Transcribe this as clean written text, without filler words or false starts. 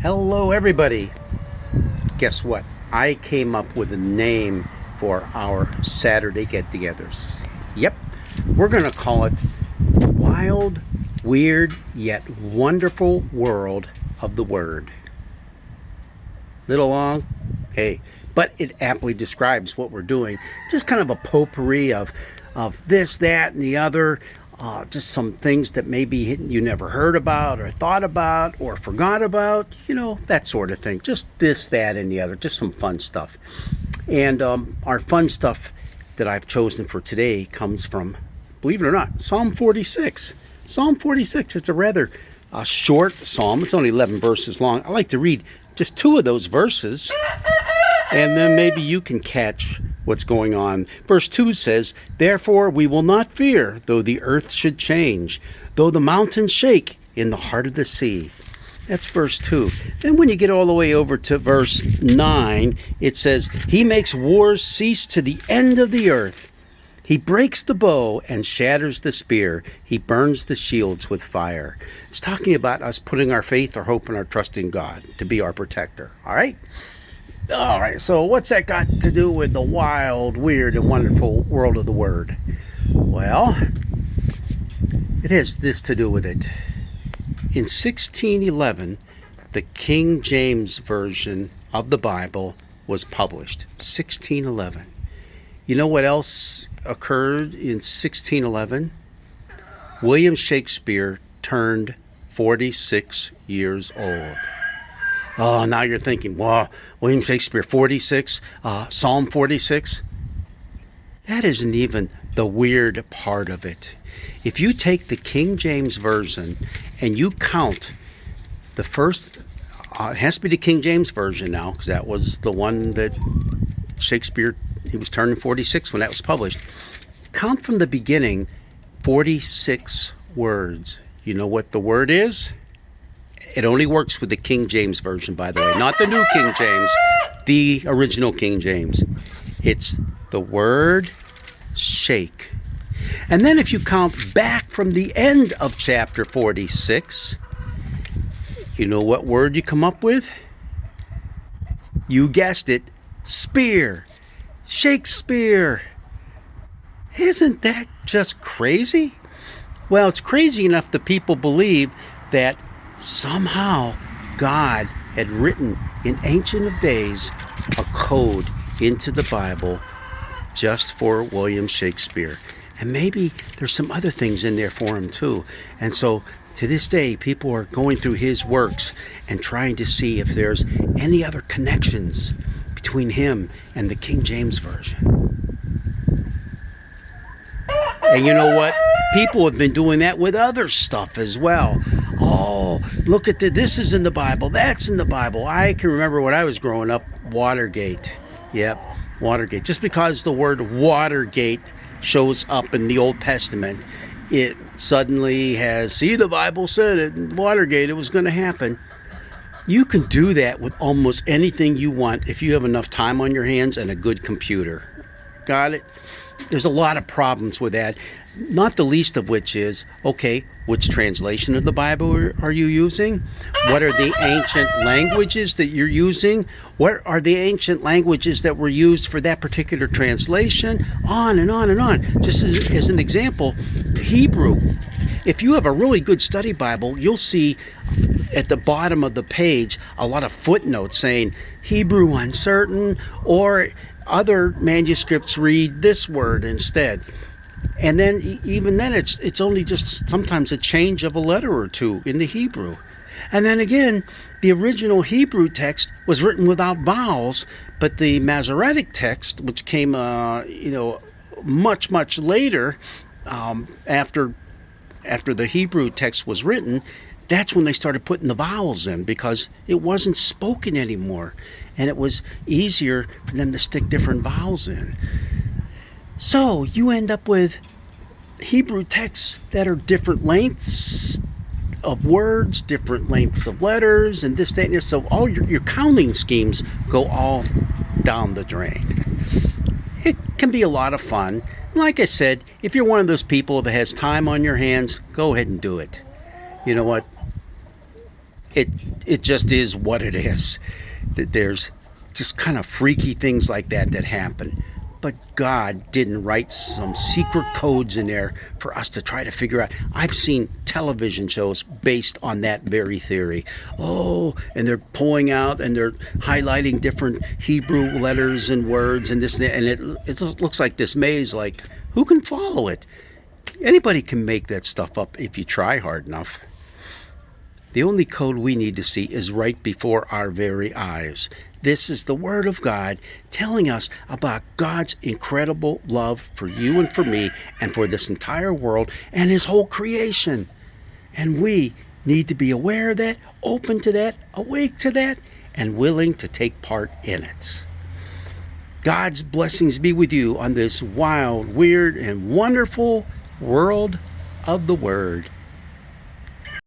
Hello, everybody. Guess what? I came up with a name for our Saturday get-togethers. Yep, we're going to call it Wild, Weird, Yet Wonderful World of the Word. Little long? Hey, but it aptly describes what we're doing. Just kind of a potpourri of this, that, and the other. Just some things that maybe you never heard about or thought about or forgot about, that sort of thing. Just this, that, and the other. Just some fun stuff. And our fun stuff that I've chosen for today comes from, believe it or not, Psalm 46. Psalm 46, it's a rather short psalm. It's only 11 verses long. I like to read just 2 of those verses, and then maybe you can catch what's going on. Verse 2 says, "Therefore we will not fear, though the earth should change, though the mountains shake in the heart of the sea." That's verse 2. Then when you get all the way over to verse 9, it says, "He makes wars cease to the end of the earth. He breaks the bow and shatters the spear. He burns the shields with fire." It's talking about us putting our faith, our hope, and our trust in God to be our protector. All right, so what's that got to do with the wild, weird, and wonderful world of the Word? Well, it has this to do with it. In 1611, the King James Version of the Bible was published. 1611. You know what else occurred in 1611? William Shakespeare turned 46 years old. Oh, now you're thinking, wow, William Shakespeare, 46, Psalm 46. That isn't even the weird part of it. If you take the King James Version and you count the first, it has to be the King James Version now, because that was the one that Shakespeare, he was turning 46 when that was published. Count from the beginning, 46 words. You know what the word is? It only works with the King James Version, by the way, not the New King James, the original King James. It's the word shake. And then if you count back from the end of chapter 46, you know what word you come up with? You guessed it, spear. Shakespeare. Isn't that just crazy? Well, it's crazy enough that people believe that somehow God had written in Ancient of Days a code into the Bible just for William Shakespeare. And maybe there's some other things in there for him too. And so to this day, people are going through his works and trying to see if there's any other connections between him and the King James Version. And you know what? People have been doing that with other stuff as well. Oh, look at this is in the Bible, that's in the Bible. I can remember when I was growing up, Watergate. Yep, Watergate. Just because the word Watergate shows up in the Old Testament, it suddenly has, see, the Bible said it, Watergate, it was going to happen. You can do that with almost anything you want if you have enough time on your hands and a good computer. Got it? There's a lot of problems with that, not the least of which is, okay, which translation of the Bible are you using? What are the ancient languages that you're using? What are the ancient languages that were used for that particular translation? On and on and on. Just as an example, Hebrew. If you have a really good study Bible, you'll see at the bottom of the page a lot of footnotes saying Hebrew uncertain, or other manuscripts read this word instead. And then even then it's only just sometimes a change of a letter or two in the Hebrew. And then again, the original Hebrew text was written without vowels, but the Masoretic text, which came much later, after the Hebrew text was written, that's when they started putting the vowels in, because it wasn't spoken anymore, and it was easier for them to stick different vowels in. So you end up with Hebrew texts that are different lengths of words, different lengths of letters, and this, that, and this. So all your counting schemes go all down the drain. It can be a lot of fun. Like I said, if you're one of those people that has time on your hands, go ahead and do it. You know what? it it just is what it is. That there's just kind of freaky things like that that happen. But God didn't write some secret codes in there for us to try to figure out. I've seen television shows based on that very theory. Oh, and they're pulling out and they're highlighting different Hebrew letters and words and this and that, and it looks like this maze. Like, who can follow it? Anybody can make that stuff up if you try hard enough. The only code we need to see is right before our very eyes. This is the Word of God telling us about God's incredible love for you and for me and for this entire world and His whole creation. And we need to be aware of that, open to that, awake to that, and willing to take part in it. God's blessings be with you on this wild, weird, and wonderful world of the Word.